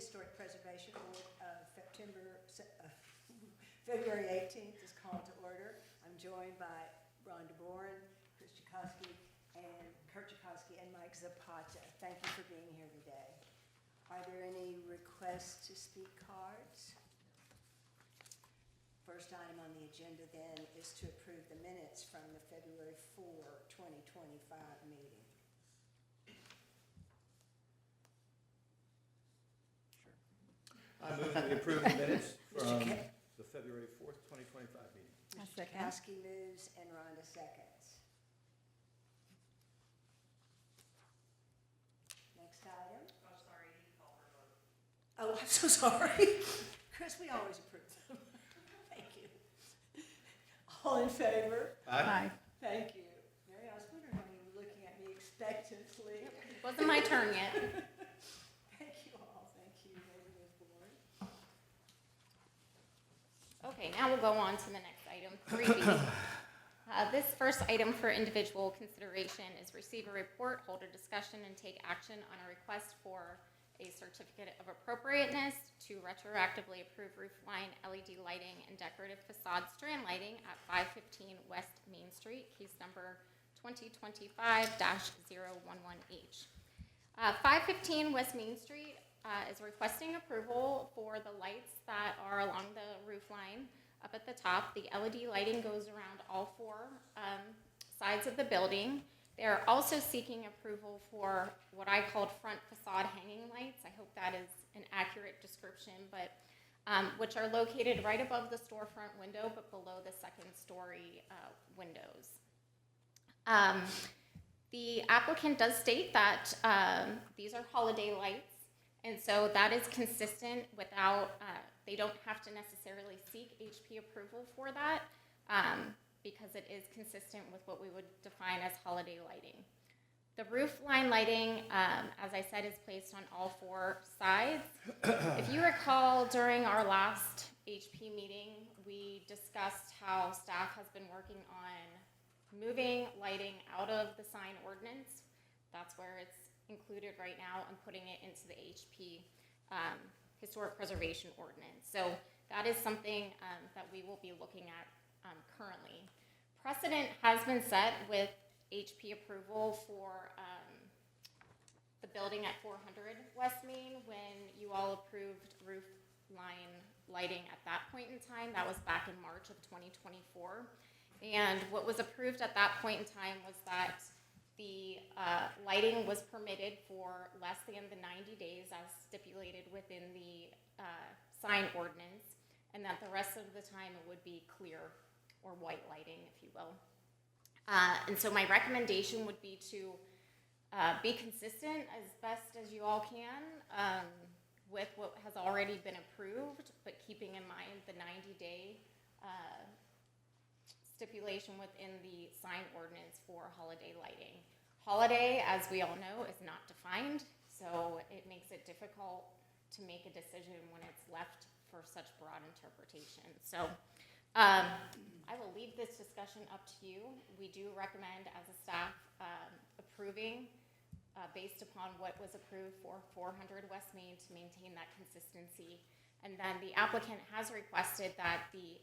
Historic Preservation Board of February 18th is called to order. I'm joined by Rhonda Bourne, Kurt Chakosky, and Mike Zapata. Thank you for being here today. Are there any requests to speak cards? First item on the agenda then is to approve the minutes from the February 4, 2025 meeting. I move that we approve the minutes from the February 4th, 2025 meeting. Mr. Chakosky moves and Rhonda seconds. Next item. Oh, sorry, you can call for a vote. Oh, I'm so sorry. Chris, we always approve them. Thank you. All in favor? Aye. Thank you. Mary, I was wondering why you were looking at me expectantly. Wasn't my turn yet. Thank you all. Thank you, Ms. Bourne. Okay, now we'll go on to the next item, 3B. This first item for individual consideration is receive a report, hold a discussion, and take action on a request for a certificate of appropriateness to retroactively approve roof line LED lighting and decorative facade strand lighting at 515 West Main Street, case number 2025-011H. 515 West Main Street is requesting approval for the lights that are along the roof line up at the top. The LED lighting goes around all four sides of the building. They're also seeking approval for what I called front facade hanging lights. I hope that is an accurate description, but which are located right above the storefront window, but below the second story windows. The applicant does state that these are holiday lights, and so that is consistent without, they don't have to necessarily seek HP approval for that because it is consistent with what we would define as holiday lighting. The roof line lighting, as I said, is placed on all four sides. If you recall, during our last HP meeting, we discussed how staff has been working on moving lighting out of the sign ordinance. That's where it's included right now, and putting it into the HP Historic Preservation Ordinance. So that is something that we will be looking at currently. Precedent has been set with HP approval for the building at 400 West Main when you all approved roof line lighting at that point in time. That was back in March of 2024. And what was approved at that point in time was that the lighting was permitted for less than the 90 days as stipulated within the sign ordinance, and that the rest of the time it would be clear or white lighting, if you will. And so my recommendation would be to be consistent as best as you all can with what has already been approved, but keeping in mind the 90-day stipulation within the sign ordinance for holiday lighting. Holiday, as we all know, is not defined, so it makes it difficult to make a decision when it's left for such broad interpretation. So I will leave this discussion up to you. We do recommend as a staff approving based upon what was approved for 400 West Main to maintain that consistency. And then the applicant has requested that the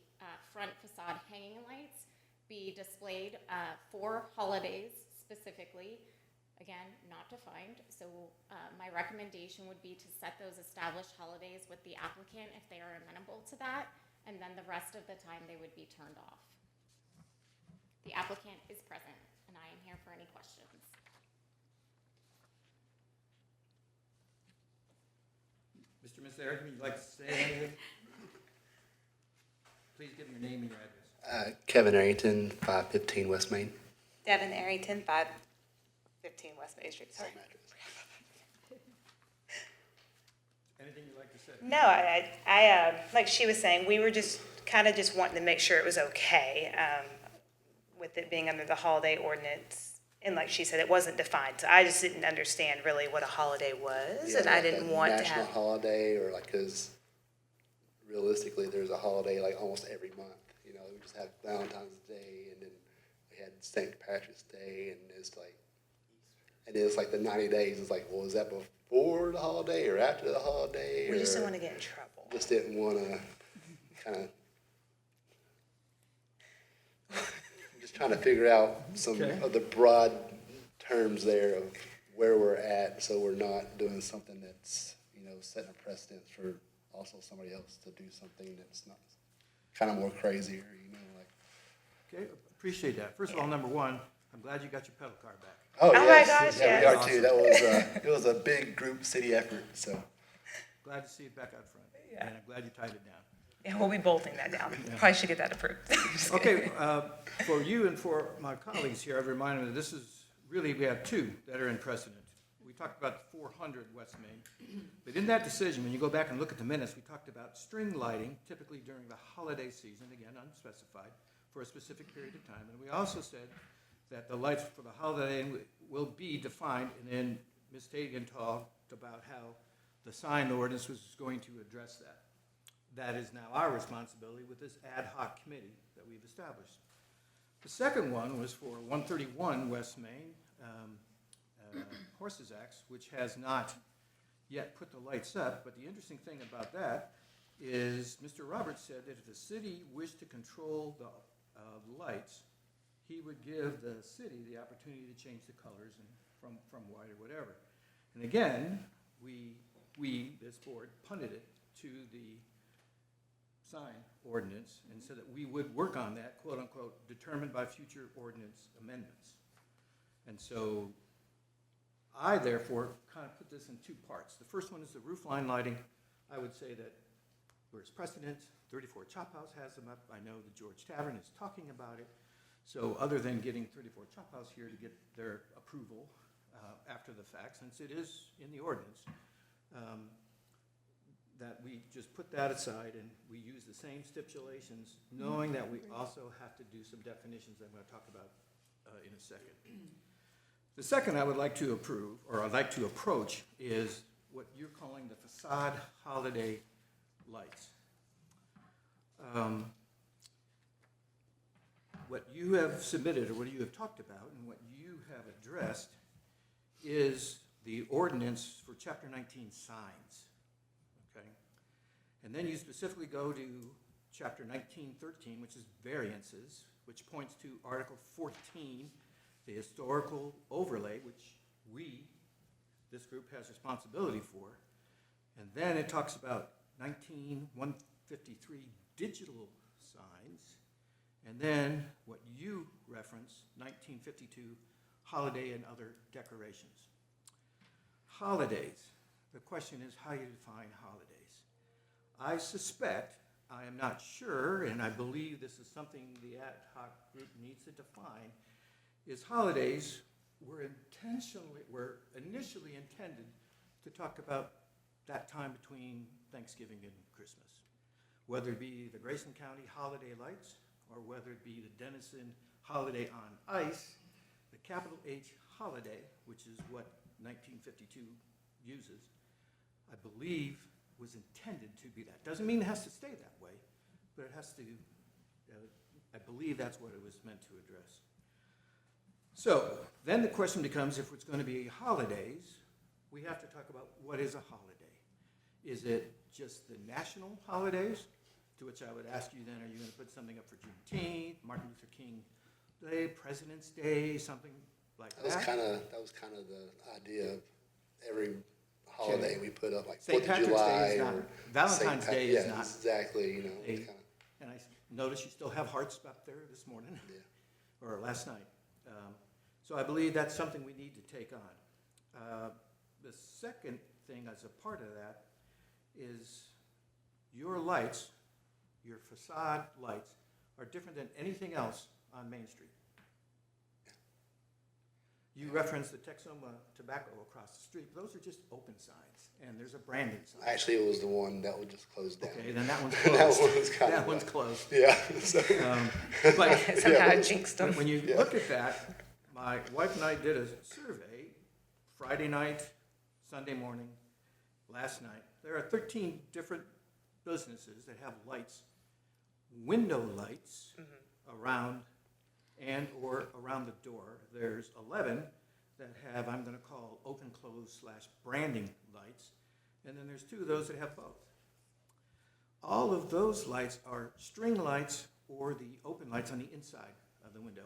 front facade hanging lights be displayed for holidays specifically. Again, not defined. So my recommendation would be to set those established holidays with the applicant if they are amenable to that, and then the rest of the time they would be turned off. The applicant is present, and I am here for any questions. Mr. Miss Erickson, would you like to say anything? Please give your name and your address. Kevin Arrington, 515 West Main. Devin Arrington, 515 West Main Street. Sorry. Same address. Anything you'd like to say? No, I like she was saying, we were just kind of just wanting to make sure it was okay with it being under the holiday ordinance. And like she said, it wasn't defined. So I just didn't understand really what a holiday was. Yeah, and I like didn't a want to national have. holiday, or like, because realistically, there's a holiday like almost every month. You know, we just had Valentine's Day, and then we had St. Patrick's Day, and it's like And then it's like the 90 days, it's like, well, is that before the holiday or after the holiday? We just or don't want to get in trouble. just didn't want to kind of, just trying to figure out some Okay. of the broad terms there of where we're at, so we're not doing something that's, setting a precedent for also somebody else to do something that's not kind of more crazier, like. Okay, appreciate that. First of all, number one, I'm glad you got your pedal car back. Oh, my yes. gosh, Yeah, we yes. are too. That was, it was a big group city effort, so. Glad to see it back out front. Yeah. And I'm glad you tied it down. Yeah, we'll be bolting that down. Probably should get that approved. Just kidding. Okay, for you and for my colleagues here, I've reminded them that this is, really, we have two that are in precedent. We talked about 400 West Main, but in that decision, when you go back and look at the minutes, we talked about string lighting, typically during the holiday season, again, unspecified, for a specific period of time. And we also said that the lights for the holiday will be defined, and then Ms. Tagan talked about how the sign ordinance was going to address that. That is now our responsibility with this ad hoc committee that we've established. The second one was for 131 West Main, Horses Axe, which has not yet put the lights up, but the interesting thing about that is Mr. Roberts said that if the city wished to control the lights, he would give the city the opportunity to change the colors and from white or whatever. And again, we, this board, punted it to the sign ordinance and said that we would work on that, quote unquote, determined by future ordinance amendments. And so I therefore kind of put this in two parts. The first one is the roof line lighting. I would say that where's precedent, 34 Chop House has them up. I know the George Tavern is talking about it. So other than getting 34 Chop House here to get their approval after the fact, since it is in the ordinance, that we just put that aside and we use the same stipulations, knowing that we also have to do some definitions that I'm going to talk about in a second. The second I would like to approve, or I'd like to approach, is what you're calling the facade holiday lights. What you have submitted, or what you have talked about, and what you have addressed is the ordinance for Chapter 19 signs, okay? And then you specifically go to Chapter 1913, which is variances, which points to Article 14, the historical overlay, which this group has responsibility for. And then it talks about 19153 digital signs, and then what you reference, 1952 holiday and other decorations. Holidays, the question is how you define holidays. I suspect, I am not sure, and I believe this is something the ad hoc group needs to define, is holidays were initially intended to talk about that time between Thanksgiving and Christmas. Whether it be the Grayson County holiday lights, or whether it be the Denison holiday on ice, the capital H holiday, which is what 1952 uses, I believe was intended to be that. Doesn't mean it has to stay that way, but it has to, I believe that's what it was meant to address. So then the question becomes, if it's going to be holidays, we have to talk about what is a holiday. Is it just the national holidays? To which I would ask you then, are you going to put something up for Juneteenth, Martin Luther King Day, President's Day, something like that? That was kind of the idea of every holiday we put up, like St. 4th of Patrick's July. Day is not, Valentine's Day is not. Exactly, And I noticed you still have hearts up there this morning, Yeah. or last night. So I believe that's something we need to take on. The second thing as a part of that is your lights, your facade lights, are different than anything else on Main Street. You referenced the Texoma Tobacco across the street. Those are just open signs, and there's a branding sign. Actually, it was the one that would just close down. Okay, then that one's That closed. one was kind That of one's closed. Yeah. So, But Somehow I jinxed them. when you look at that, my wife and I did a survey Friday night, Sunday morning, last night. There are 13 different businesses that have lights, window lights around and or around the door. There's 11 that have, I'm gonna call open, close / branding lights, and then there's 2 of those that have both. All of those lights are string lights or the open lights on the inside of the window.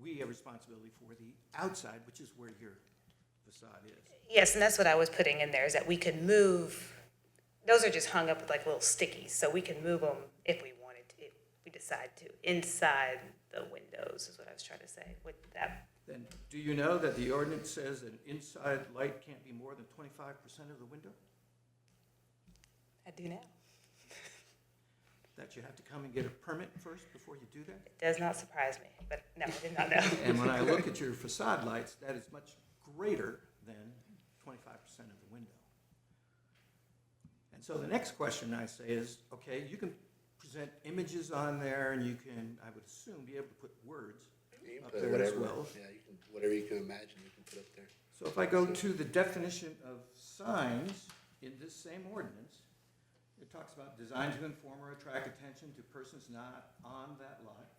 We have responsibility for the outside, which is where your facade is. Yes, and that's what I was putting in there, is that we could move, those are just hung up with like little stickies, so we can move them if we wanted to, if we decide to, inside the windows, is what I was trying to say, with that. Then, do you know that the ordinance says an inside light can't be more than 25% of the window? I do now. That you have to come and get a permit first before you do that? It does not surprise me, but no, I did not know. And when I look at your facade lights, that is much greater than 25% of the window. And so the next question I say is, okay, you can present images on there, and you can, I would assume, be able to put words You can up put there as whatever, well. yeah, you can, whatever you can imagine, you can put up there. So if I go to the definition of signs in this same ordinance, it talks about designed to inform or attract attention to persons not on that lot.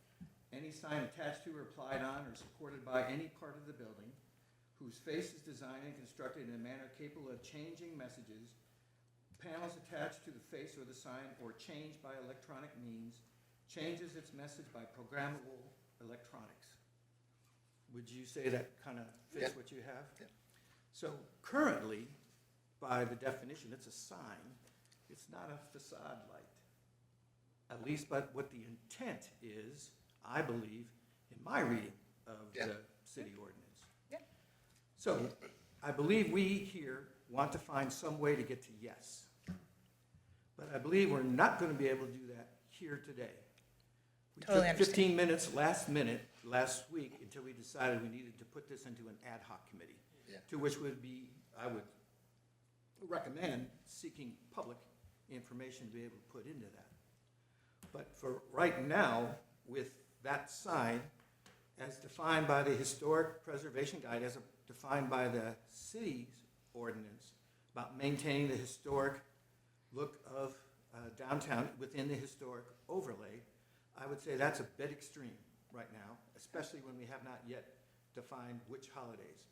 Any sign attached to or applied on or supported by any part of the building whose face is designed and constructed in a manner capable of changing messages, panels attached to the face or the sign or changed by electronic means, changes its message by programmable electronics. Would you say that kind of fits Yeah. what you have? Yeah. So currently, by the definition, it's a sign. It's not a facade light. At least but what the intent is, I believe, in my reading of Yeah. the city ordinance. Yeah. So I believe we here want to find some way to get to yes. But I believe we're not going to be able to do that here today. We Totally took understand. 15 minutes last week until we decided we needed to put this into an ad hoc committee. Yeah. To which would be, I would recommend seeking public information to be able to put into that. But for right now, with that sign, as defined by the Historic Preservation Guide, as defined by the city's ordinance about maintaining the historic look of downtown within the historic overlay, I would say that's a bit extreme right now, especially when we have not yet defined which holidays.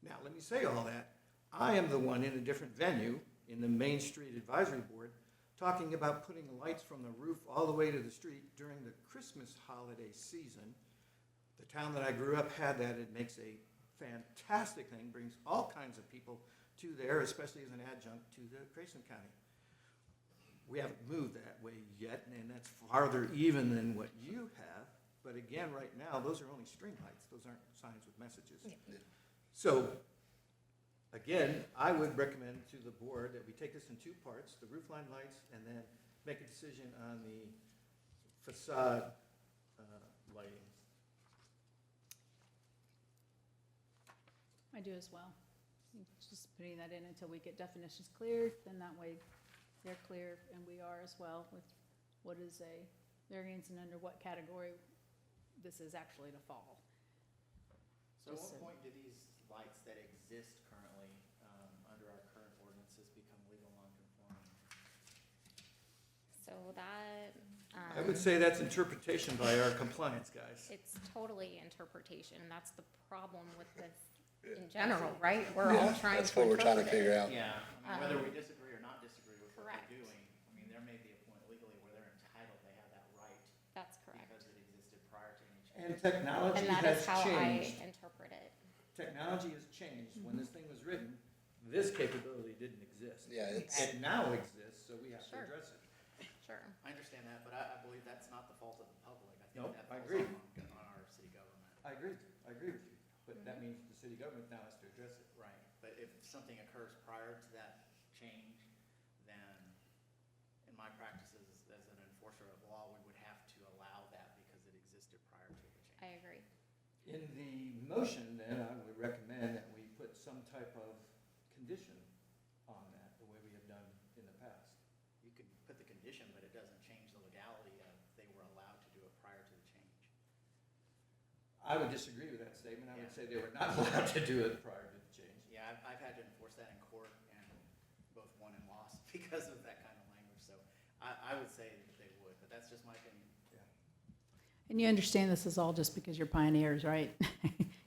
Now, let me say all that. I am the one in a different venue in the Main Street Advisory Board talking about putting lights from the roof all the way to the street during the Christmas holiday season. The town that I grew up had that. It makes a fantastic thing, brings all kinds of people to there, especially as an adjunct to the Grayson County. We haven't moved that way yet, and that's farther even than what you have. But again, right now, those are only string lights. Those aren't signs with messages. Yeah. So, again, I would recommend to the board that we take this in 2 parts, the roof line lights, and then make a decision on the facade lighting. I do as well. Just putting that in until we get definitions cleared, then that way they're clear and we are as well with what is a variance and under what category this is actually to fall. So at Just what so- point do these lights that exist currently, under our current ordinances become legal non-conforming? So that, I would say that's interpretation by our compliance guys. it's totally interpretation, and that's the problem with this in general, right? We're all trying That's to what we're trying to interpret figure it. out. Yeah, I mean, whether we disagree or not disagree with what Correct. they're doing, I mean, there may be a point legally where they're entitled, they have that right That's correct. because it existed prior to any change. And technology And that has is how I changed. interpret it. Technology has changed. When this thing was written, this capability didn't exist. Yeah, it's, It now exists, so we have to Sure. address it. Sure. I understand that, but I believe that's not the fault of the public. I Nope, think that I falls agree. on our city government. I agree with you. But that means the city government now has to address it. Right, but if something occurs prior to that change, then in my practices as an enforcer of law, we would have to allow that because it existed prior to the change. I agree. In the motion, then, I would recommend that we put some type of condition on that, the way we have done in the past. You could put the condition, but it doesn't change the legality of they were allowed to do it prior to the change. I would disagree with that statement. I would say they were not allowed to do it prior to the change. Yeah, I've had to enforce that in court and both won and lost because of that kind of language, so I would say that they would, but that's just my opinion. And you understand this is all just because you're pioneers, right?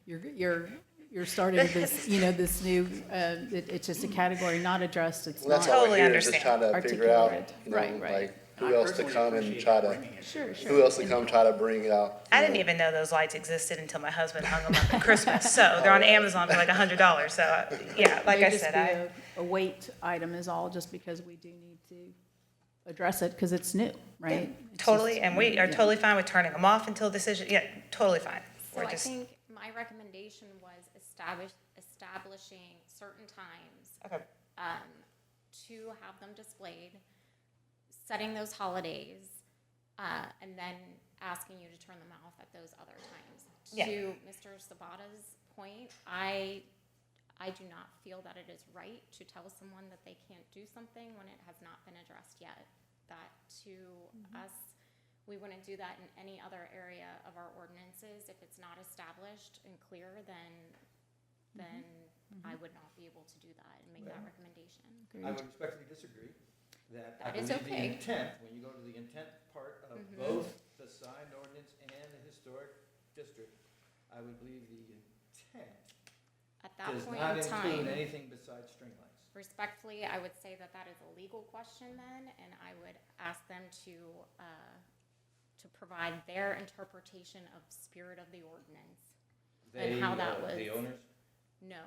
You're you're starting this, this new, it's just a category not addressed, it's Well, that's not. all Totally we're here, just understand. trying to figure out, Articulated. you know, Right, right. like, And who I else to personally come and appreciate try you to, bringing it. Sure, sure. who else to come try to bring out. I you didn't know, even know those lights existed until my husband hung them up at Christmas. So they're on Amazon for like $100. So yeah, like May I just said, be a weight item is all, just because we do need to address it, because it's new, right? It's totally, just- and we are yeah. totally fine with turning them off until decision, yeah, totally fine. So We're I just, think my recommendation was establishing certain times okay, to have them displayed, setting those holidays, and then asking you to turn them off at those other times. Yeah. To Mr. Sabata's point, I do not feel that it is right to tell someone that they can't do something when it has not been addressed yet. That to us, we wouldn't do that in any other area of our ordinances. If it's not established and clear, then I would not be able to do that and make that recommendation. I would respectfully disagree, that I That is believe the okay. intent, when you go to the intent part of both the sign ordinance and the historic district, I would believe the intent At that does point not in include time, anything besides string lights. respectfully, I would say that that is a legal question then, and I would ask them to provide their interpretation of spirit of the ordinance. And how that was. The owners? No,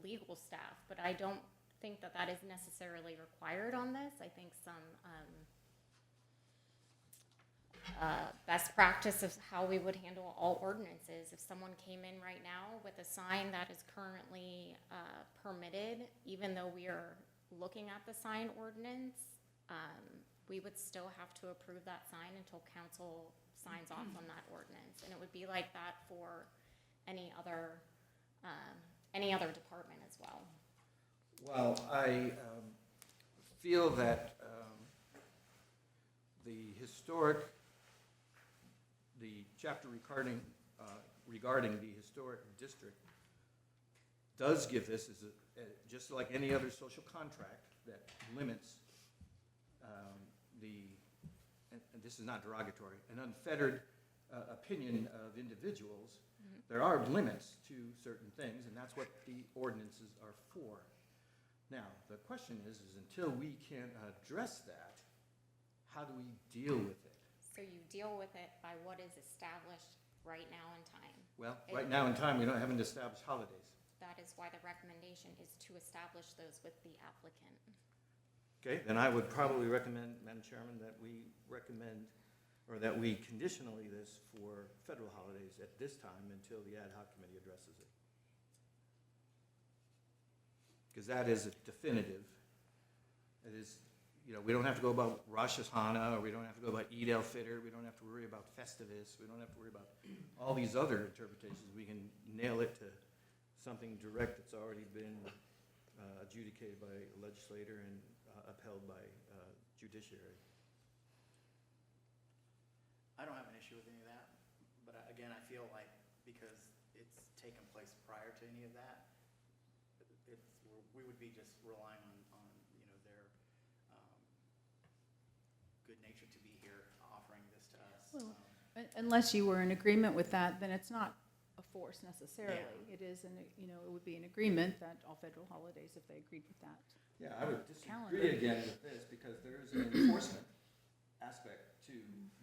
legal staff, but I don't think that that is necessarily required on this. I think some best practice of how we would handle all ordinances. If someone came in right now with a sign that is currently permitted, even though we are looking at the sign ordinance, we would still have to approve that sign until council signs off on that ordinance. And it would be like that for any other department as well. Well, I feel that the chapter regarding the historic district does give this as just like any other social contract that limits and this is not derogatory, an unfettered opinion of individuals. There are limits to certain things, and that's what the ordinances are for. Now, the question is until we can address that, how do we deal with it? So you deal with it by what is established right now in time. Well, right now in time, we haven't established holidays. That is why the recommendation is to establish those with the applicant. Okay, then I would probably recommend, Madam Chairman, that we recommend, or that we conditionally this for federal holidays at this time until the ad hoc committee addresses it. Because that is a definitive. It is, we don't have to go about Rosh Hashanah, or we don't have to go about Eid al-Fitr, we don't have to worry about Festivus, we don't have to worry about all these other interpretations. We can nail it to something direct that's already been adjudicated by a legislator and upheld by judiciary. I don't have an issue with any of that, but again, I feel like because it's taken place prior to any of that, we would be just relying on their good nature to be here offering this to us. Well, Unless you were in agreement with that, then it's not a force necessarily. Yeah. It is, it would be an agreement that all federal holidays, if they agreed with that. Yeah, I would disagree Calendar. again with this, because there is an enforcement aspect to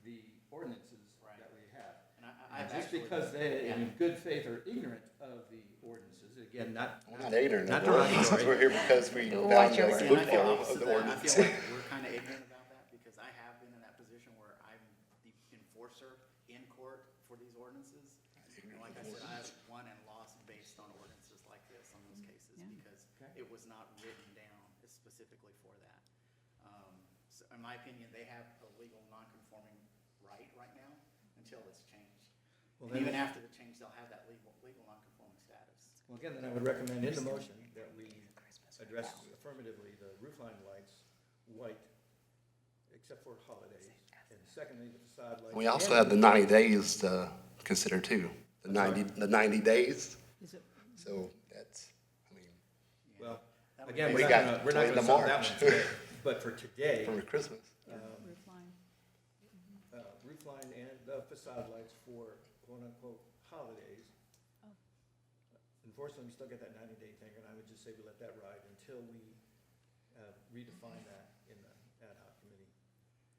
the ordinances Right. that we have. And And I've just actually- because they, yeah. in good faith, are ignorant of the ordinances, again, not. We're not ignorant Not of the ordinance. derogatory. We're here because we Watch found your a words. See, and I feel loophole opposite of the that. I ordinance. feel like we're kind of ignorant about that because I have been in that position where I'm the enforcer in court for these ordinances. And like I said, I've won and lost based on ordinances like this on those cases Yeah. because it was not written down specifically for that. So in my opinion, they have a legal non-conforming right now until it's changed. Well, And even then- after the change, they'll have that legal non-conforming status. Well, again, then I would recommend in the motion that we address affirmatively the roofline lights, white, except for holidays. And secondly, the facade lights. We also and- have the 90 days to consider too, the 90 days. Is it, So that's, Well, That would again, be- We we're got not till gonna end of solve that March. one today, but for today, for Christmas. roof line? roof line and the facade lights for quote-unquote holidays. unfortunately, we still get that 90-day thing, and I would just say we let that ride until we redefine that in the ad hoc committee.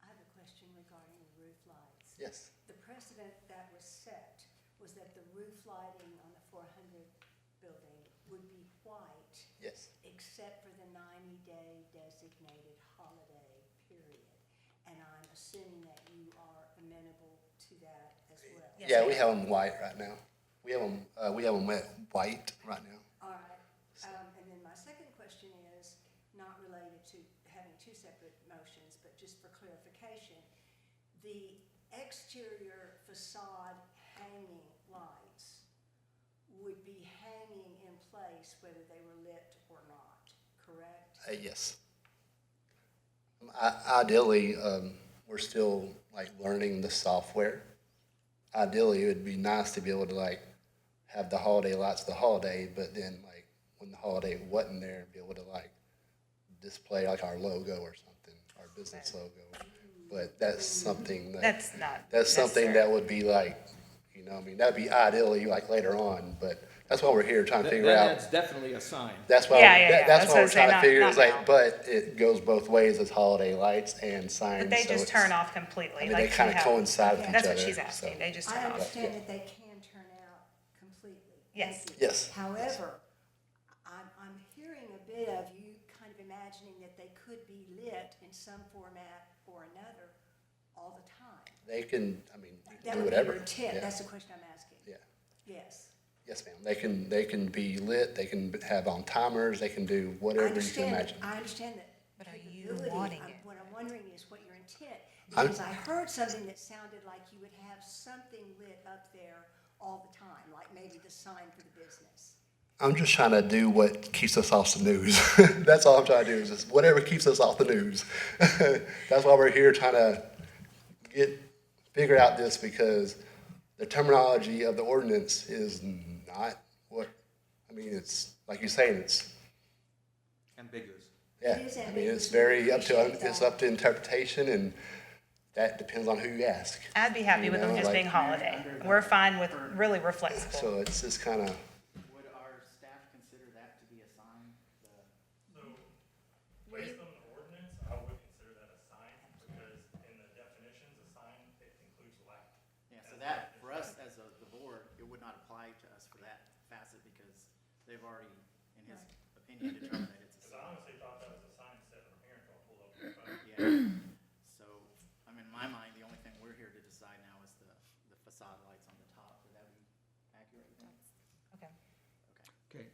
I have a question regarding the roof lights. Yes. The precedent that was set was that the roof lighting on the 400 building would be white, Yes. except for the 90-day designated holiday period. And I'm assuming that you are amenable to that as well. Yes, Yeah, ma'am. we have them white right now. We have them white right now. All right, and then my second question is not related to having two separate motions, but just for clarification. The exterior facade hanging lights would be hanging in place whether they were lit or not, correct? Yes. Ideally, we're still like learning the software. Ideally, it would be nice to be able to like have the holiday lights the holiday, but then like when the holiday wasn't there, be able to like display like our logo or something, our business logo. But that's something That's not that's something necessary. that would be like, you know, I mean, that'd be ideally like later on, but that's why we're here trying to figure out. That's definitely a sign. That's why, Yeah, yeah, yeah. that's That's why what we're I'm saying, trying to figure, not it's like, now. but it goes both ways as holiday lights and signs. But they so just it's- turn off completely. I mean, like they you kind of have- coincide with each That's other. what she's asking. so- They just I turn off. understand that they can turn out completely. Yes. Thank you. Yes. However, I'm hearing a bit of you kind of imagining that they could be lit in some format or another all the time. They can, I mean, you That can do would be whatever. your intent, Yeah. that's the question I'm asking. Yeah. Yes. Yes, ma'am. They can be lit, they can have on timers, they can do I whatever you can understand, imagine. I understand that But are you capability. wanting it? What I'm wondering is what your intent, I'm- because I heard something that sounded like you would have something lit up there all the time, like maybe the sign for the business. I'm just trying to do what keeps us off the news. That's all I'm trying to do is just whatever keeps us off the news. That's why we're here trying to figure out this because the terminology of the ordinance is not what, I mean, it's, like you're saying, it's, Ambiguous. yeah. It is I mean, ambiguous. it's very We up to, appreciate it's that. up to interpretation and that depends on who you ask. I'd be happy You with them know, just like- being holiday. We're fine with, really, we're flexible. So it's just kind of, Would our staff consider that to be a sign? So, based on the ordinance, I would consider that a sign, because in the definitions, a sign, it includes light. Yeah, so that, for us as the board, it would not apply to us for that facet because they've already, in his opinion, determined that it's a Because I sign. honestly thought that was a sign set from here until I pulled up your phone. Yeah, so, I mean, in my mind, the only thing we're here to decide now is the facade lights on the top. Would that be accurate, you think? Okay. Okay,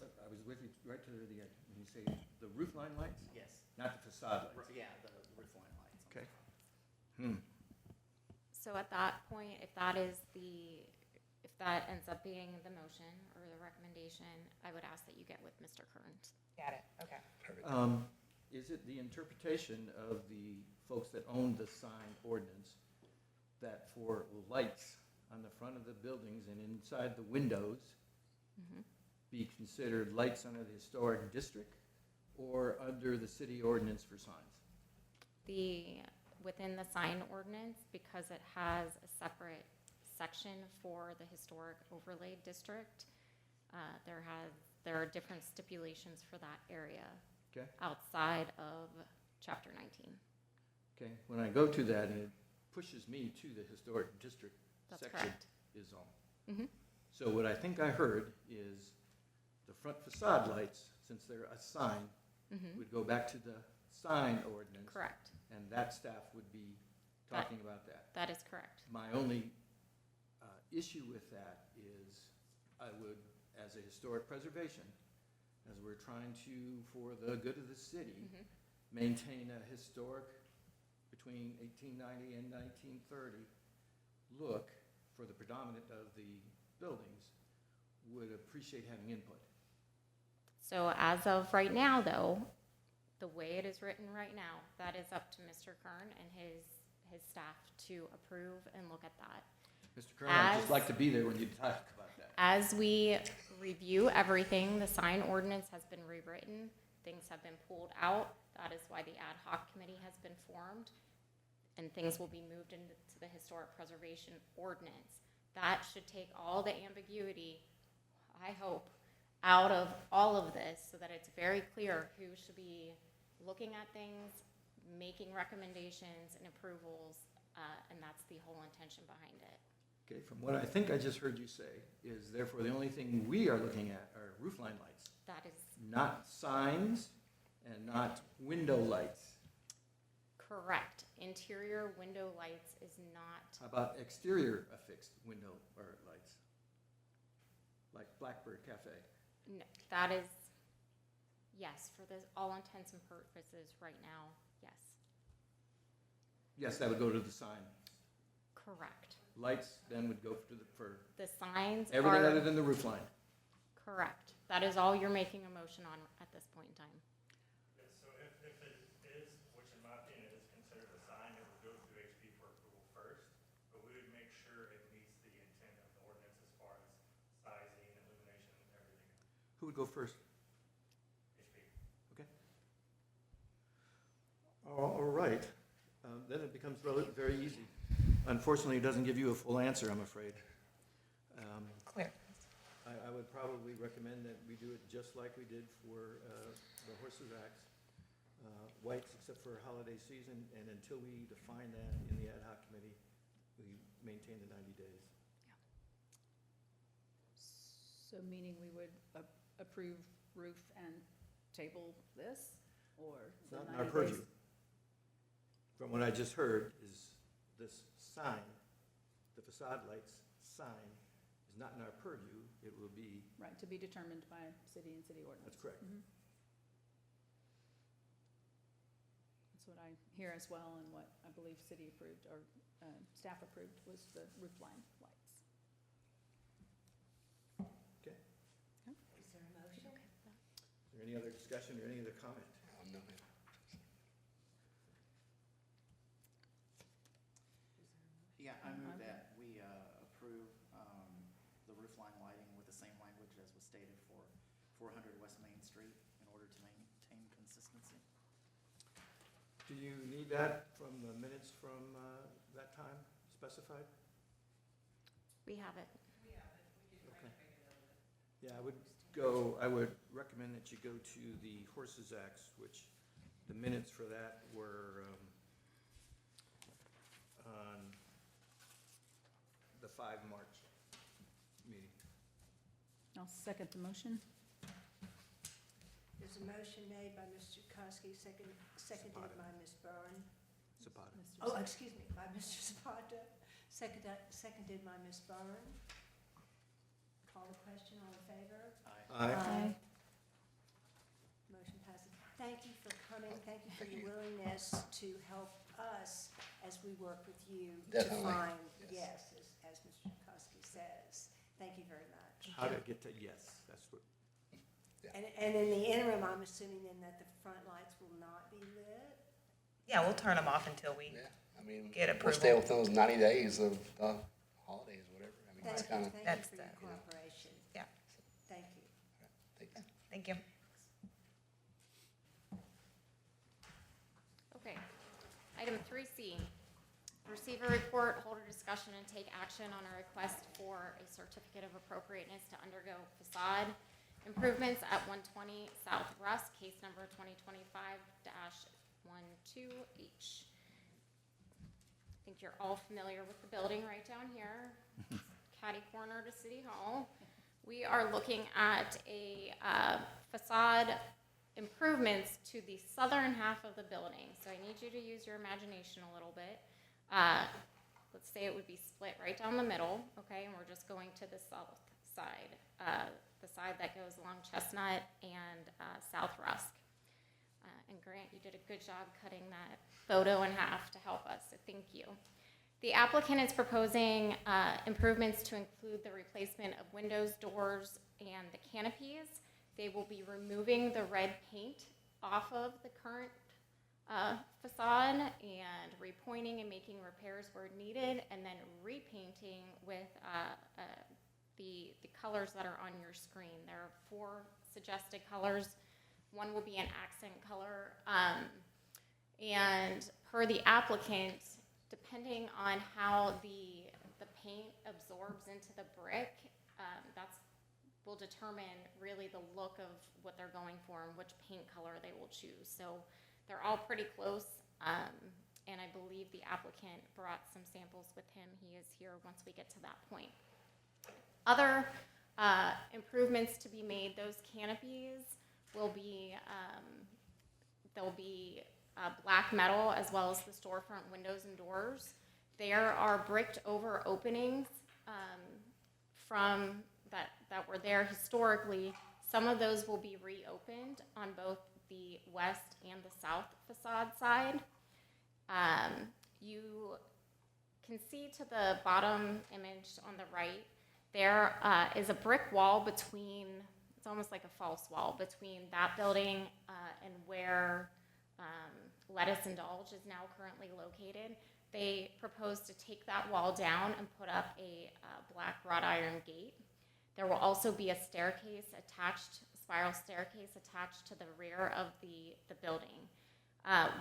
but I was with you right to the end. When you say the roof line lights, Yes. not the facade lights. Yeah, the roof line lights. on the Okay. top. So at that point, if that ends up being the motion or the recommendation, I would ask that you get with Mr. Current. Got it. Okay. Is it the interpretation of the folks that own the sign ordinance that for lights on the front of the buildings and inside the windows be considered lights under the historic district or under the city ordinance for signs? Within the sign ordinance, because it has a separate section for the historic overlay district, there are different stipulations for that area Okay, outside of chapter 19. okay. When I go to that and it pushes me to the historic district That's section correct. is all. Mhm. So what I think I heard is the front facade lights, since they're a sign, would go back to the sign ordinance. Correct. And that staff would be talking about that. That is correct. My only issue with that is I would, as a historic preservation, as we're trying to, for the good of the city, maintain a historic between 1890 and 1930 look for the predominant of the buildings, would appreciate having input. So as of right now, though, the way it is written right now, that is up to Mr. Kern and his staff to approve and look at that. Mr. Kern, I'd just As- like to be there when you talk about that. As we review everything, the sign ordinance has been rewritten, things have been pulled out. That is why the ad hoc committee has been formed, and things will be moved into the historic preservation ordinance. That should take all the ambiguity I hope, out of all of this so that it's very clear who should be looking at things, making recommendations and approvals, and that's the whole intention behind it. Okay, from what I think I just heard you say, is therefore the only thing we are looking at are roof line lights, That is not signs and not window lights. correct. Interior window lights is not, How about exterior affixed window or lights? Like Blackbird Cafe. no, that is, yes, for all intents and purposes right now, yes, Yes, that would go to the sign. correct. Lights then would go for The signs everything other are, than the roof line. correct. That is all you're making a motion on at this point in time. Yeah, so if it is, which in my opinion is considered a sign, it would go through HP for approval first, but we would make sure it meets the intent of the ordinance as far as sizing, illumination, and everything. Who would go first? HP. Okay. All right. Then it becomes very easy. Unfortunately, it doesn't give you a full answer, I'm afraid. Clear. I would probably recommend that we do it just like we did for the horses acts. Whites except for holiday season, and until we define that in the ad hoc committee, we maintain the 90 days. So meaning we would approve roof and table this, or? It's the not in our 90 purview. days? From what I just heard is this sign, the facade lights sign, is not in our purview. It will be, Right, to be determined by city and city ordinance. that's correct. Mhm. That's what I hear as well, and what I believe city approved, or staff approved, was the roof line lights. Okay. Is there a motion? Is there any other discussion or any other comment? No. Yeah, I move that we approve the roof line lighting with the same language as was stated for 400 West Main Street in order to maintain consistency. Do you need that from the minutes from that time specified? We have it. Okay. Yeah, I would recommend that you go to the Horses Acts, which the minutes for that were on the 5 March meeting. I'll second the motion. There's a motion made by Mr. Kosky, seconded Zapata. by Ms. Byrne. Zapata. Mr. Oh, Zapata. excuse me, by Mr. Zapata, seconded by Ms. Byrne. Call the question, all in favor? Aye. Motion passes. Thank you for coming, thank you for your willingness to help us as we work with you to Definitely, find, yes. yes, as Mr. Kosky says. Thank you very much. How to get to yes, that's what, And in the interim, I'm assuming then that the front lights will not be lit? Yeah, we'll turn them off until we, Yeah, I mean, Get we'll stay approval. within those 90 days of holidays, whatever. I mean, it's kind of, Thank you That's for your the- cooperation. yeah, Thank you. thank you. Okay. Item 3C, receive a report, hold a discussion, and take action on a request for a certificate of appropriateness to undergo facade improvements at 120 South Rusk, case number 2025-12H. I think you're all familiar with the building right down here, catty corner to City Hall. We are looking at a facade improvements to the southern half of the building. So I need you to use your imagination a little bit. Let's say it would be split right down the middle, okay, and we're just going to the south side, the side that goes along Chestnut and South Rusk. And Grant, you did a good job cutting that photo in half to help us, so thank you. The applicant is proposing improvements to include the replacement of windows, doors, and the canopies. They will be removing the red paint off of the current facade and repointing and making repairs where needed, and then repainting with the colors that are on your screen. There are 4 suggested colors. One will be an accent color, and per the applicant, depending on how the paint absorbs into the brick, will determine really the look of what they're going for and which paint color they will choose. So they're all pretty close, and I believe the applicant brought some samples with him. He is here once we get to that point. Other improvements to be made, those canopies will be, they'll be black metal as well as the storefront windows and doors. There are bricked over openings from that were there historically. Some of those will be reopened on both the west and the south facade side. You can see to the bottom image on the right, there is a brick wall between, it's almost like a false wall, between that building and where Lettuce Indulge is now currently located. They propose to take that wall down and put up a black wrought iron gate. There will also be a staircase attached, spiral staircase attached to the rear of the building.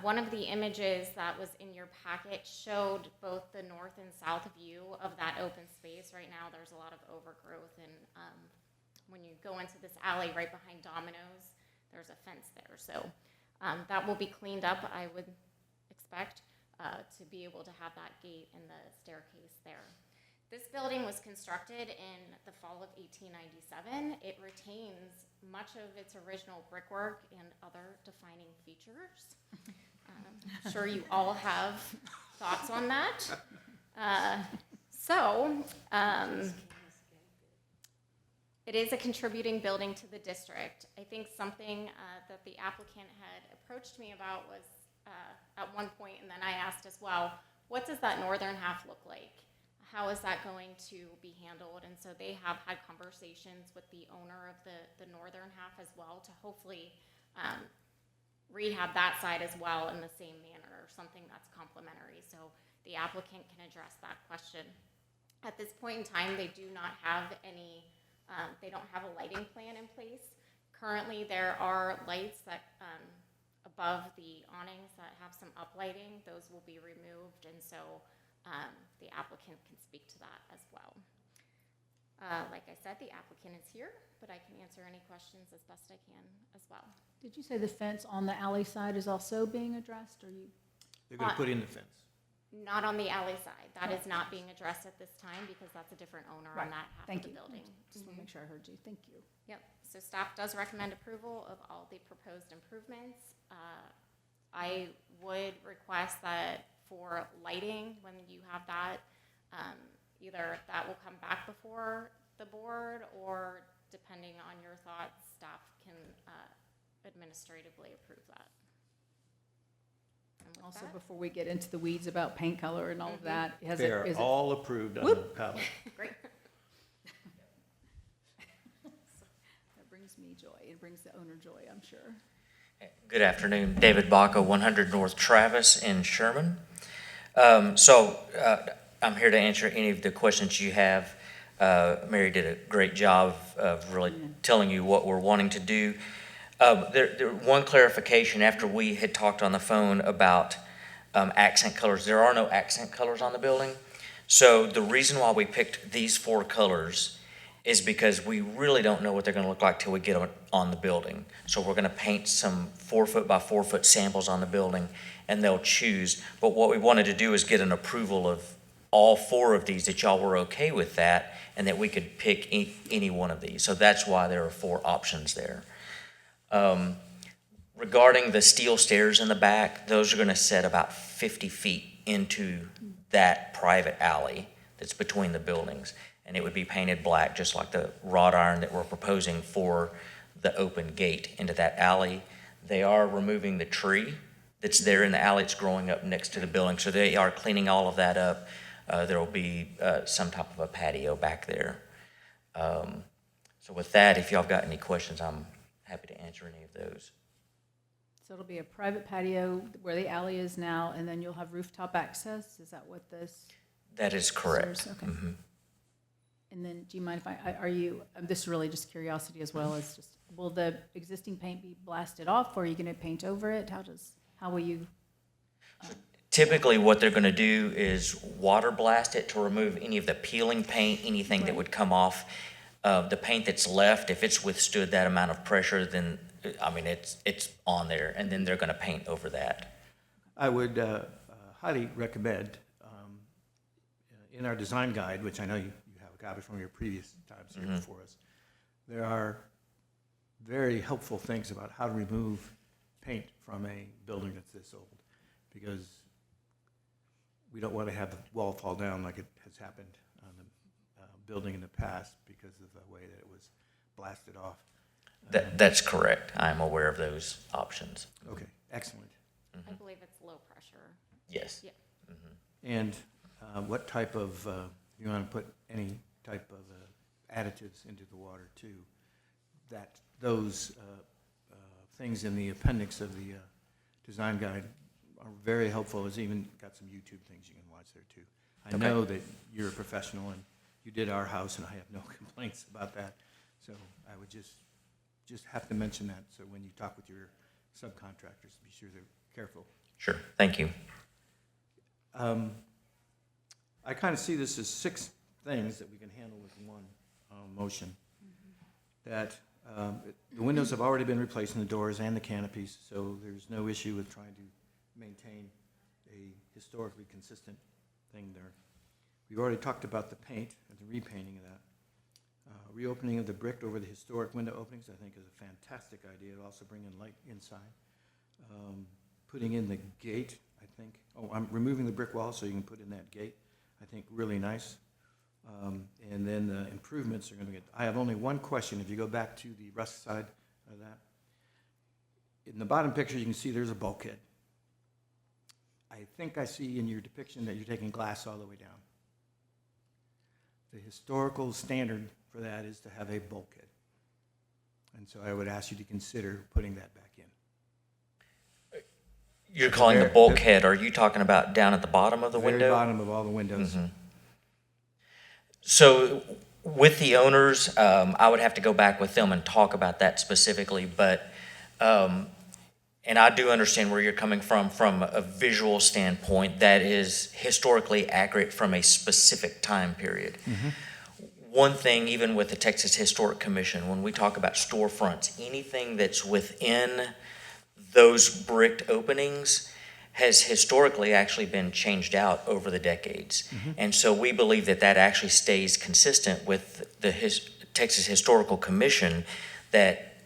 One of the images that was in your packet showed both the north and south view of that open space. Right now there's a lot of overgrowth, and when you go into this alley right behind Domino's, there's a fence there. So that will be cleaned up, I would expect, to be able to have that gate and the staircase there. This building was constructed in the fall of 1897. It retains much of its original brickwork and other defining features. I'm sure you all have thoughts on that. It is a contributing building to the district. I think something that the applicant had approached me about was at one point, and then I asked as well, what does that northern half look like? How is that going to be handled? And so they have had conversations with the owner of the northern half as well to hopefully rehab that side as well in the same manner, or something that's complementary. So the applicant can address that question. At this point in time, they do not have any, they don't have a lighting plan in place. Currently, there are lights that above the awnings that have some uplighting. Those will be removed, and so the applicant can speak to that as well. Like I said, the applicant is here, but I can answer any questions as best I can as well. Did you say the fence on the alley side is also being addressed, or you? They're gonna put in the fence. Not on the alley side. That is not being addressed at this time because that's a different owner on that half of the building. Just want to make sure I heard you. Thank you. Yep, so staff does recommend approval of all the proposed improvements. I would request that for lighting, when you have that, either that will come back before the board, or depending on your thoughts, staff can administratively approve that. And with Also, that, before we get into the weeds about paint color and all of that, has They it, are is it? all approved on the palette. great. That brings me joy. It brings the owner joy, I'm sure. Good afternoon, David Baca, 100 North Travis in Sherman. I'm here to answer any of the questions you have. Mary did a great job of really telling you what we're wanting to do. One clarification, after we had talked on the phone about accent colors, there are no accent colors on the building. So the reason why we picked these 4 colors is because we really don't know what they're going to look like till we get them on the building. So we're going to paint some 4-foot by 4-foot samples on the building, and they'll choose. But what we wanted to do is get an approval of all 4 of these, that y'all were okay with that, and that we could pick any one of these. So that's why there are 4 options there. Regarding the steel stairs in the back, those are going to set about 50 feet into that private alley that's between the buildings. And it would be painted black, just like the wrought iron that we're proposing for the open gate into that alley. They are removing the tree that's there in the alley. It's growing up next to the building, so they are cleaning all of that up. There will be some type of a patio back there. So with that, if y'all got any questions, I'm happy to answer any of those. So it'll be a private patio where the alley is now, and then you'll have rooftop access? Is that what this? That is correct. serves? Okay. Mhm. And then, do you mind if are you, this is really just curiosity as well as just, will the existing paint be blasted off, or are you going to paint over it? How will you? Typically, what they're going to do is water blast it to remove any of the peeling paint, anything that Right. would come off. the paint that's left, if it's withstood that amount of pressure, then, I mean, it's on there, and then they're gonna paint over that. I would highly recommend, in our design guide, which I know you have a copy from your previous times here before us, there are very helpful things about how to remove paint from a building that's this old, because we don't want to have the wall fall down like it has happened on the building in the past because of the way that it was blasted off. That's correct. I'm aware of those options. Okay, excellent. I believe it's low pressure. Yes. Yeah. And what type of, you want to put any type of additives into the water too? That those things in the appendix of the design guide are very helpful. It's even got some YouTube things you can watch there too. I know that you're a professional and you did our house, and I have no complaints about that. So I would just have to mention that, so when you talk with your subcontractors, be sure they're careful. Sure, thank you. I kind of see this as 6 things that we can handle with one motion. That the windows have already been replaced in the doors and the canopies, so there's no issue with trying to maintain a historically consistent thing there. We've already talked about the paint and the repainting of that. Reopening of the brick over the historic window openings, I think, is a fantastic idea. It'll also bring in light inside. Putting in the gate, I think. Oh, I'm removing the brick wall so you can put in that gate. I think really nice. And then the improvements are going to get. I have only one question. If you go back to the rust side of that, in the bottom picture you can see there's a bulkhead. I think I see in your depiction that you're taking glass all the way down. The historical standard for that is to have a bulkhead. And so I would ask you to consider putting that back in. You're calling the bulkhead, are you talking about down at the bottom of the Very window? bottom of all the windows. So with the owners, I would have to go back with them and talk about that specifically, but, and I do understand where you're coming from a visual standpoint that is historically accurate from a specific time period. One thing, even with the Texas Historic Commission, when we talk about storefronts, anything that's within those bricked openings has historically actually been changed out over the decades. And so we believe that that actually stays consistent with the Texas Historical Commission, that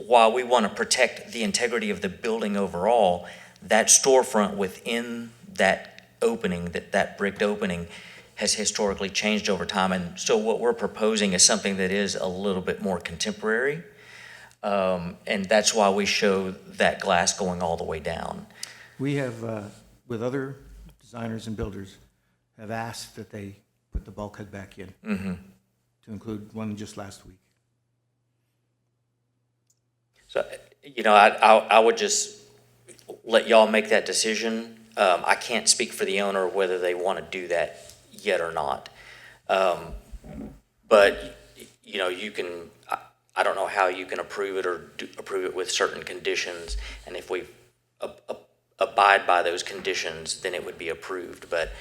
while we want to protect the integrity of the building overall, that storefront within that opening, that bricked opening, has historically changed over time. And so what we're proposing is something that is a little bit more contemporary. And that's why we show that glass going all the way down. We have, with other designers and builders, have asked that they put the bulkhead back in, to include one just last week. So, I would just let y'all make that decision. I can't speak for the owner whether they want to do that yet or not. But, you can, I don't know how you can approve it or approve it with certain conditions. And if we abide by those conditions, then it would be approved. But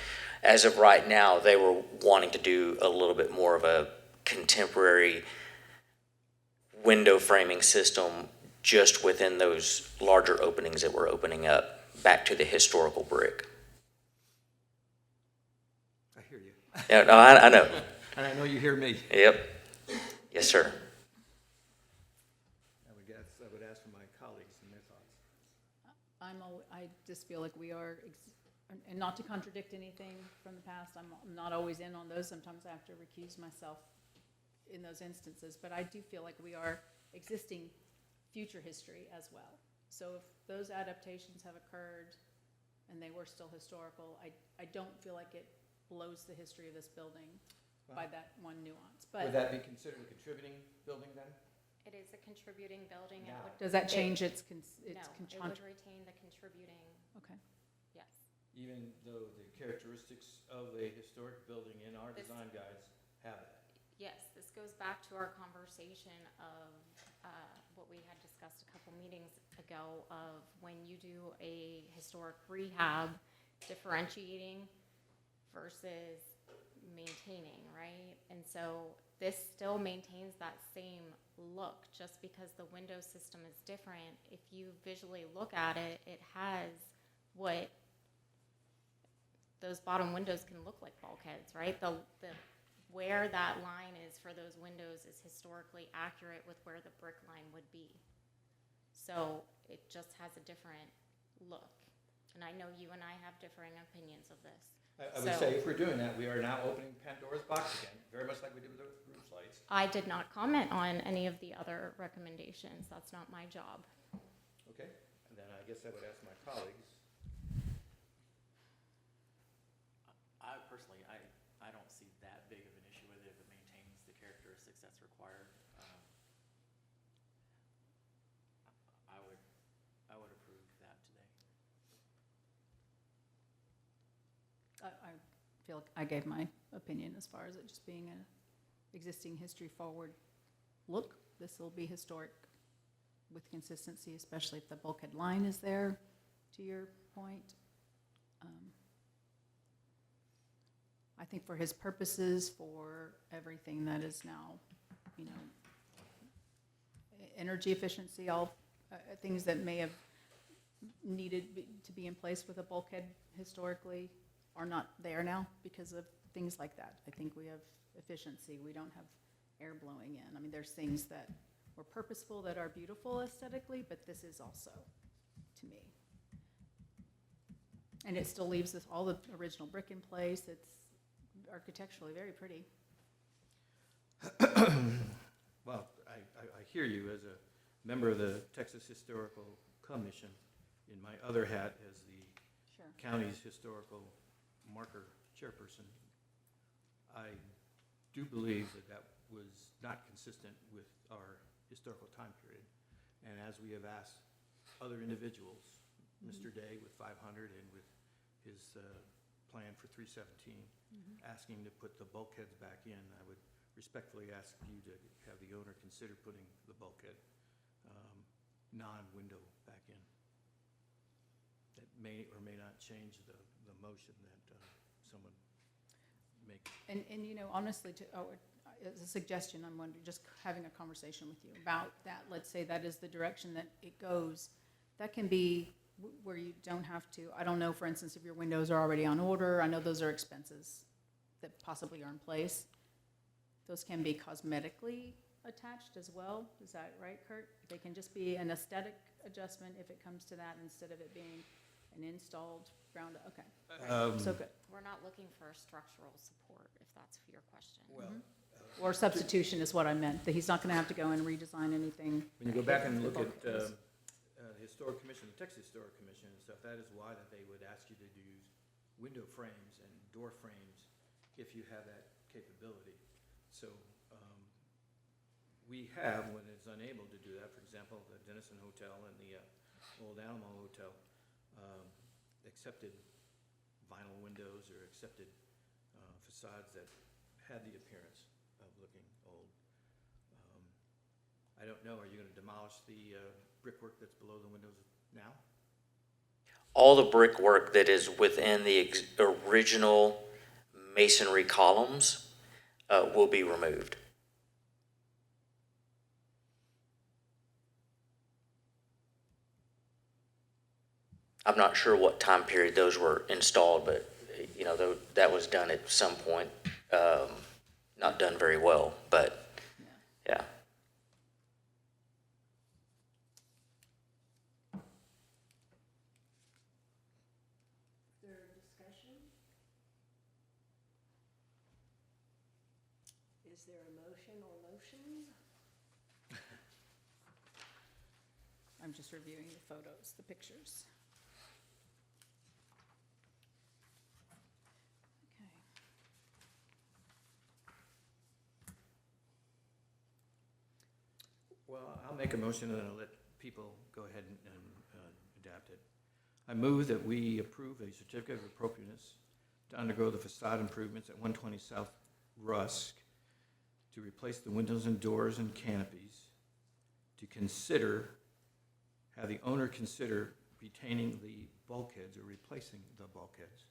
as of right now, they were wanting to do a little bit more of a contemporary window framing system just within those larger openings that we're opening up back to the historical brick. I hear you. Yeah, no, I know. And I know you hear me. Yep. Yes, sir. I would ask for my colleagues and their thoughts. I just feel like we are, and not to contradict anything from the past, I'm not always in on those. Sometimes I have to recuse myself in those instances, but I do feel like we are existing future history as well. So if those adaptations have occurred and they were still historical, I don't feel like it blows the history of this building by that one nuance. But Would that be considered a contributing building then? It is a contributing building. It would- does that change its No, it would retain the contributing, Okay. yes. Even though the characteristics of a historic building in our This- design guides have it. Yes, this goes back to our conversation of what we had discussed a couple meetings ago of when you do a historic rehab, differentiating versus maintaining, right? And so this still maintains that same look, just because the window system is different. If you visually look at it, it has what those bottom windows can look like bulkheads, right? The where that line is for those windows is historically accurate with where the brick line would be. So it just has a different look. And I know you and I have differing opinions of this. I would So- say if we're doing that, we are now opening Pandora's box again, very much like we did with the roof lights. I did not comment on any of the other recommendations. That's not my job. Okay, and then I guess I would ask my colleagues. I personally, I don't see that big of an issue with it if it maintains the characteristics that's required. I would approve that today. I feel like I gave my opinion as far as it just being an existing history forward look. This will be historic with consistency, especially if the bulkhead line is there, to your point. I think for his purposes, for everything that is now, you know, energy efficiency, all things that may have needed to be in place with a bulkhead historically are not there now because of things like that. I think we have efficiency. We don't have air blowing in. I mean, there's things that were purposeful that are beautiful aesthetically, but this is also, to me. And it still leaves us all the original brick in place. It's architecturally very pretty. Well, I hear you as a member of the Texas Historical Commission, in my other hat as the Sure. county's historical marker chairperson. I do believe that that was not consistent with our historical time period. And as we have asked other individuals, Mr. Day with 500 and with his plan for 317, asking to put the bulkheads back in, I would respectfully ask you to have the owner consider putting the bulkhead non-window back in. That may or may not change the motion that someone makes. And you know, honestly, as a suggestion, I'm wondering, just having a conversation with you about that. Let's say that is the direction that it goes. That can be where you don't have to, I don't know, for instance, if your windows are already on order, I know those are expenses that possibly are in place. Those can be cosmetically attached as well. Is that right, Kurt? They can just be an aesthetic adjustment if it comes to that, instead of it being an installed ground, okay. So good. We're not looking for structural support, if that's your question. Well, Or substitution is what I meant, that he's not gonna have to go and redesign anything. when you go back and look at bulkheads. the Historic Commission, the Texas Historic Commission and stuff, that is why that they would ask you to use window frames and door frames if you have that capability. So we have, when it's unable to do that, for example, the Denison Hotel and the Old Alamo Hotel, accepted vinyl windows or accepted facades that had the appearance of looking old. I don't know, are you going to demolish the brickwork that's below the windows now? All the brickwork that is within the original masonry columns will be removed. I'm not sure what time period those were installed, but, you know, that was done at some point. Not done very well, but, yeah. Further discussion? Is there a motion or motions? I'm just reviewing the photos, the pictures. Okay. Well, I'll make a motion and I'll let people go ahead and adapt it. I move that we approve a certificate of appropriateness to undergo the facade improvements at 120 South Rusk, to replace the windows and doors and canopies, to have the owner consider retaining the bulkheads or replacing the bulkheads,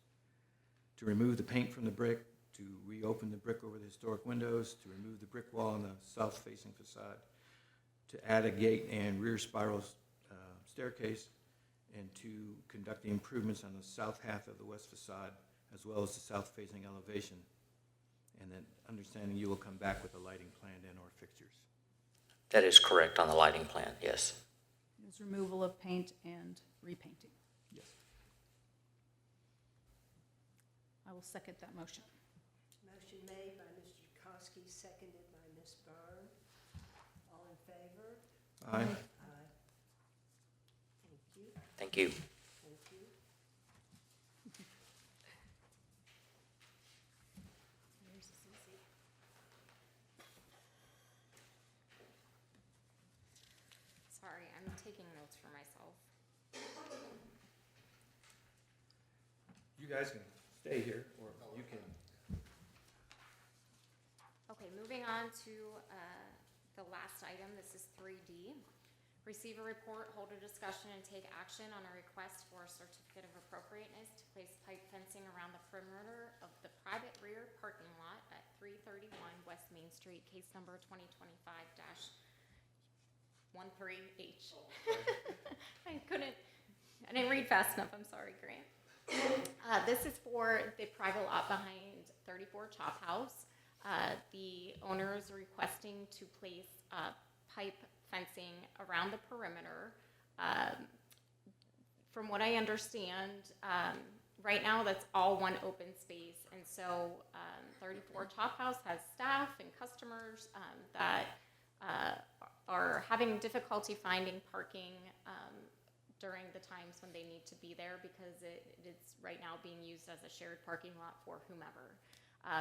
to remove the paint from the brick, to reopen the brick over the historic windows, to remove the brick wall on the south-facing facade, to add a gate and rear spiral staircase, and to conduct the improvements on the south half of the west facade, as well as the south-facing elevation. And then understanding you will come back with a lighting plan and/or fixtures. That is correct on the lighting plan, yes. It's removal of paint and repainting. Yes. I will second that motion. Motion made by Mr. Kosky, seconded by Ms. Byrne. All in favor? Aye. Aye. Thank you, Thank you. thank you. Sorry, I'm taking notes for myself. You guys can stay here, or you can. Okay, moving on to the last item, this is 3D. Receive a report, hold a discussion, and take action on a request for a certificate of appropriateness to place pipe fencing around the perimeter of the private rear parking lot at 331 West Main Street, case number 2025-13H. I didn't read fast enough, I'm sorry, Grant. This is for the private lot behind 34 Chop House. The owner is requesting to place pipe fencing around the perimeter. From what I understand, right now that's all one open space, and so 34 Chop House has staff and customers that are having difficulty finding parking during the times when they need to be there because it's right now being used as a shared parking lot for whomever.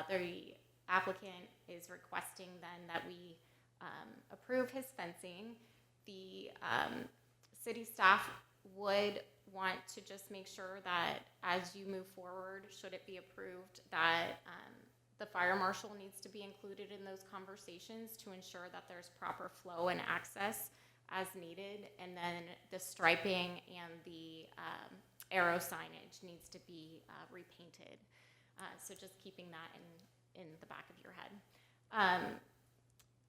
The applicant is requesting then that we approve his fencing. The city staff would want to just make sure that as you move forward, should it be approved, that the fire marshal needs to be included in those conversations to ensure that there's proper flow and access as needed, and then the striping and the arrow signage needs to be repainted. So just keeping that in the back of your head.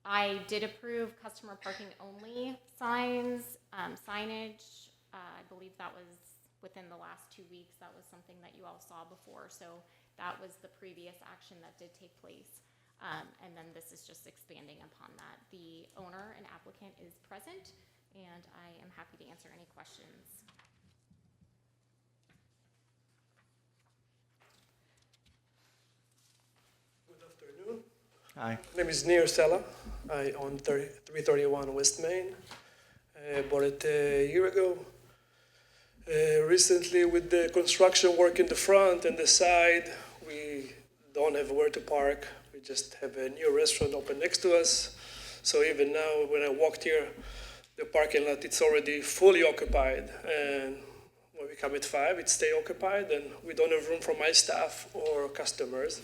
I did approve customer parking only signs, signage. I believe that was within the last 2 weeks. That was something that you all saw before. So that was the previous action that did take place. And then this is just expanding upon that. The owner and applicant is present, and I am happy to answer any questions. Good afternoon. Aye. My name is Nir Sela. I own 331 West Main. I bought it a year ago. Recently, with the construction work in the front and the side, we don't have where to park. We just have a new restaurant open next to us. So even now, when I walked here, the parking lot, it's already fully occupied. And when we come at 5, it stays occupied, and we don't have room for my staff or customers.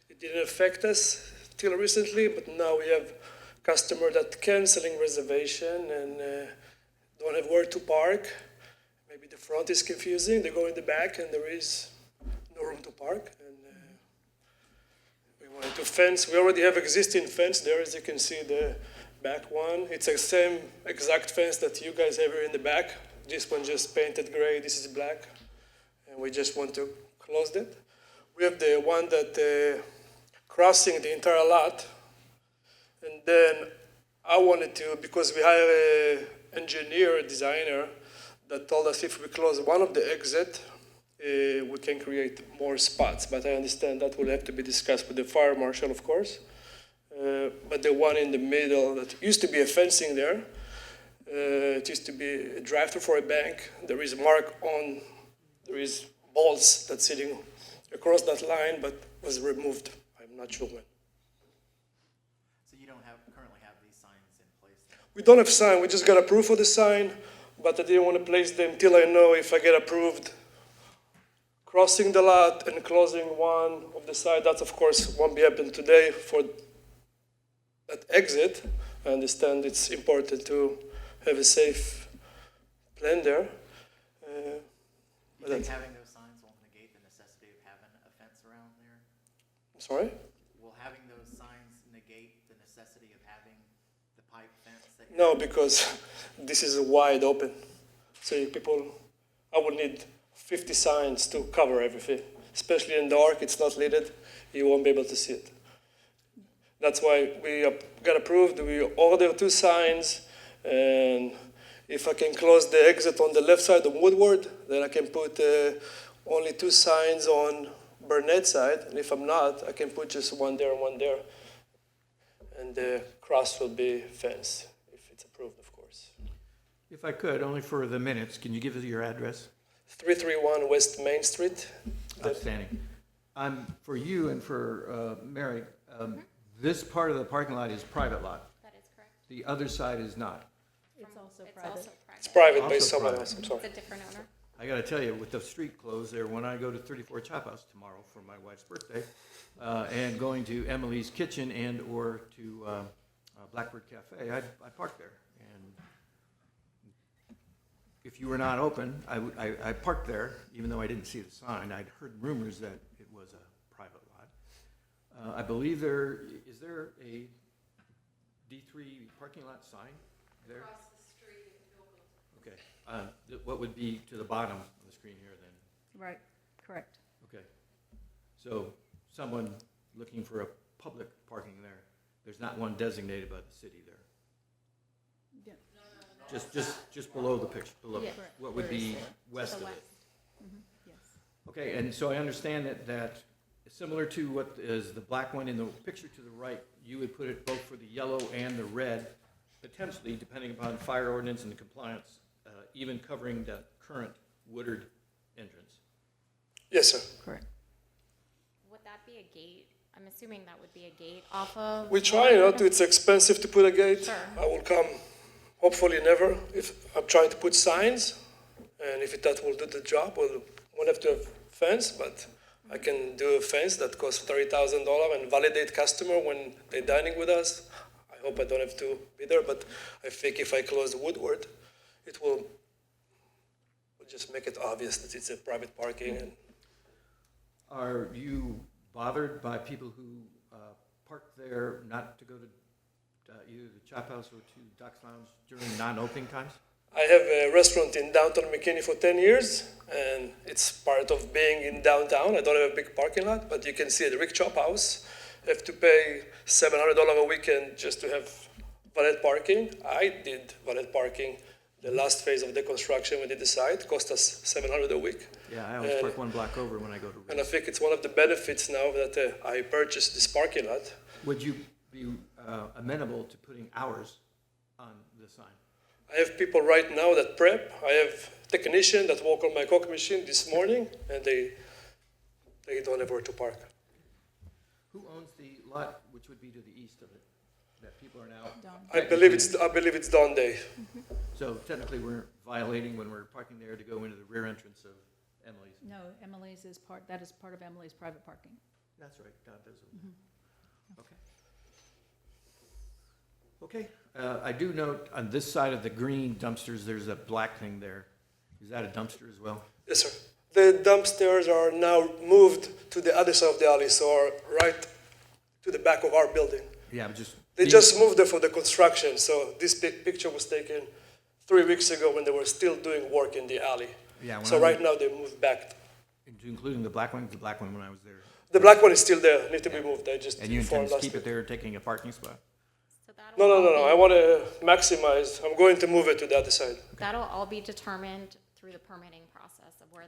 It didn't affect us till recently, but now we have customers that canceling reservation and don't have where to park. Maybe the front is confusing. They go in the back, and there is no room to park. And we wanted to fence. We already have existing fence there, as you can see, the back one. It's the same exact fence that you guys have here in the back. This one just painted gray. This is black, and we just want to close it. We have the one that crossing the entire lot, and then I wanted to, because we have an engineer, a designer, that told us if we close one of the exit, we can create more spots. But I understand that will have to be discussed with the fire marshal, of course. But the one in the middle, that used to be a fencing there, it used to be a drive-through for a bank. There is a mark on, there is balls that's sitting across that line, but was removed. I'm not sure when. So you don't currently have these signs in place? We don't have sign. We just got approved for the sign, but I didn't want to place them till I know if I get approved. Crossing the lot and closing one of the side, that of course won't be happening today for that exit. I understand it's important to have a safe plan there. Do you think having those signs will negate the necessity of having a fence around there? Sorry? Will having those signs negate the necessity of having the pipe fence that you're? No, because this is wide open. So I would need 50 signs to cover everything. Especially in dark, it's not lit, you won't be able to see it. That's why we got approved, we ordered 2 signs, and if I can close the exit on the left side of Woodward, then I can put only 2 signs on Burnett side, and if I'm not, I can put just one there and one there. And the cross will be fenced, if it's approved, of course. If I could, only for the minutes, can you give us your address? 331 West Main Street. Outstanding. For you and for Mary, this part of the parking lot is private lot. That is correct. The other side is not. It's also It's private. also It's private. private by Also someone private. else, I'm sorry. It's a different owner. I gotta tell you, with the street closed there, when I go to 34 Chop House tomorrow for my wife's birthday, and going to Emily's Kitchen and/or to Blackbird Cafe, I park there. And if you were not open, I parked there, even though I didn't see the sign. I'd heard rumors that it was a private lot. I believe is there a D3 parking lot sign there? Across the street at Gilbert. Okay. What would be to the bottom of the screen here then? Right, correct. Okay. So someone looking for a public parking there, there's not one designated by the city there? Yeah. Just below the picture, below, Yeah. what would be west the of it? west. Yes. Okay, and so I understand that similar to what is the black one in the picture to the right, you would put it both for the yellow and the red, potentially, depending upon fire ordinance and the compliance, even covering the current Woodard entrance. Yes, sir. Correct. Would that be a gate? I'm assuming that would be a gate off of. We try not to, it's expensive to put a gate. Sure. I will come, hopefully never, if I'm trying to put signs, and if that will do the job, we'll won't have to have fence, but I can do a fence that costs $30,000 and validate customer when they're dining with us. I hope I don't have to be there, but I think if I close Woodward, it will just make it obvious that it's a private parking. And Are you bothered by people who park there not to go to either the Chop House or to Doc's Lounge during non-opening times? I have a restaurant in downtown McKinney for 10 years, and it's part of being in downtown. I don't have a big parking lot, but you can see at the Rick Chop House, I have to pay $700 a weekend just to have valet parking. I did valet parking the last phase of the construction when they did the site, cost us $700 a week. Yeah, I always park one block over when I go to And I Rick's. think it's one of the benefits now that I purchased this parking lot. Would you be amenable to putting hours on the sign? I have people right now that prep. I have technician that work on my coffee machine this morning, and they don't have where to park. Who owns the lot which would be to the east of it, that people are now? Done. I believe it's Dawn Day. So technically, we're violating when we're parking there to go into the rear entrance of Emily's. No, Emily's is that is part of Emily's private parking. That's right, Don does it. Okay. Okay, I do note on this side of the green dumpsters, there's a black thing there. Is that a dumpster as well? Yes, sir. The dumpsters are now moved to the other side of the alley, so are right to the back of our building. Yeah, I'm just. They just moved there for the construction, so this picture was taken 3 weeks ago when they were still doing work in the alley. Yeah, when So I right was- now they moved back. Including the black one when I was there. The black one is still there, need to be moved. I just And you informed intend to last keep it week. there, taking a parking spot? So that'll No, all I be- want to maximize. I'm going to move it to the other side. That'll all be determined through the permitting process of where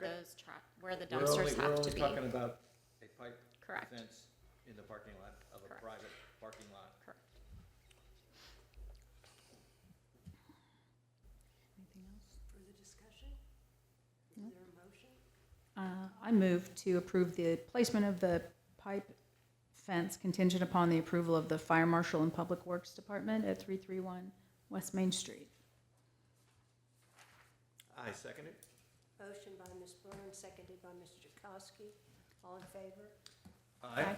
where the We're dumpsters have to only be. talking about a pipe Correct. fence in the parking lot of a Correct. private parking lot. Correct. Anything else? Further discussion? Is there a motion? I move to approve the placement of the pipe fence contingent upon the approval of the Fire Marshal and Public Works Department at 331 West Main Street. I second it. Motion by Ms. Burns, seconded by Mr. Jackowski. All in favor? Aye. Aye.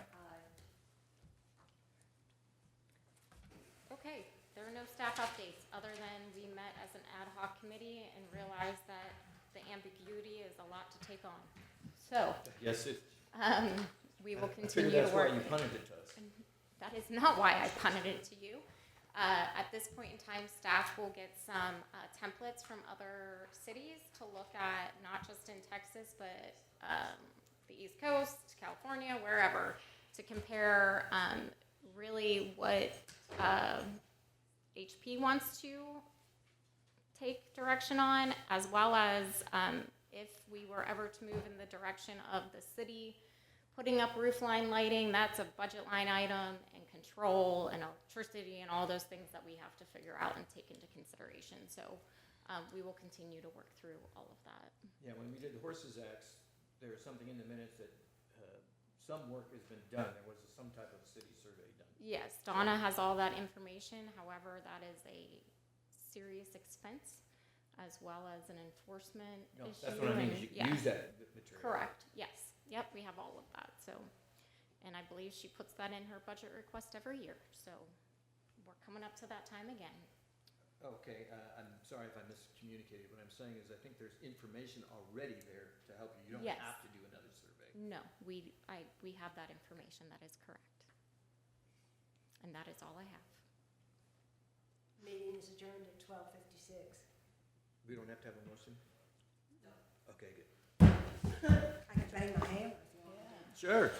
Okay, there are no staff updates, other than we met as an ad hoc committee and realized that the ambiguity is a lot to take on. So, Yes, it, we will I continue figured to that's why work. you punted it to us. That is not why I punted it to you. At this point in time, staff will get some templates from other cities to look at, not just in Texas, but the East Coast, California, wherever, to compare really what HP wants to take direction on, as well as if we were ever to move in the direction of the city putting up roof line lighting, that's a budget line item, and control and electricity and all those things that we have to figure out and take into consideration. So we will continue to work through all of that. Yeah, when we did the Horses Acts, there was something in the minutes that some work has been done. There was some type of city survey done. Yes, Donna has all that information. However, that is a serious expense as well as an enforcement No, issue. that's what I mean, and- is you yeah. can use that material. Correct, yes. Yep, we have all of that, so. And I believe she puts that in her budget request every year, so we're coming up to that time again. Okay, I'm sorry if I miscommunicated. What I'm saying is I think there's information already there to help you. You don't Yes. have to do another survey. No, we have that information, that is correct. And that is all I have. Meeting is adjourned at 12:56. We don't have to have a motion? No. Okay, good. I can bang my hammer if you want. Sure.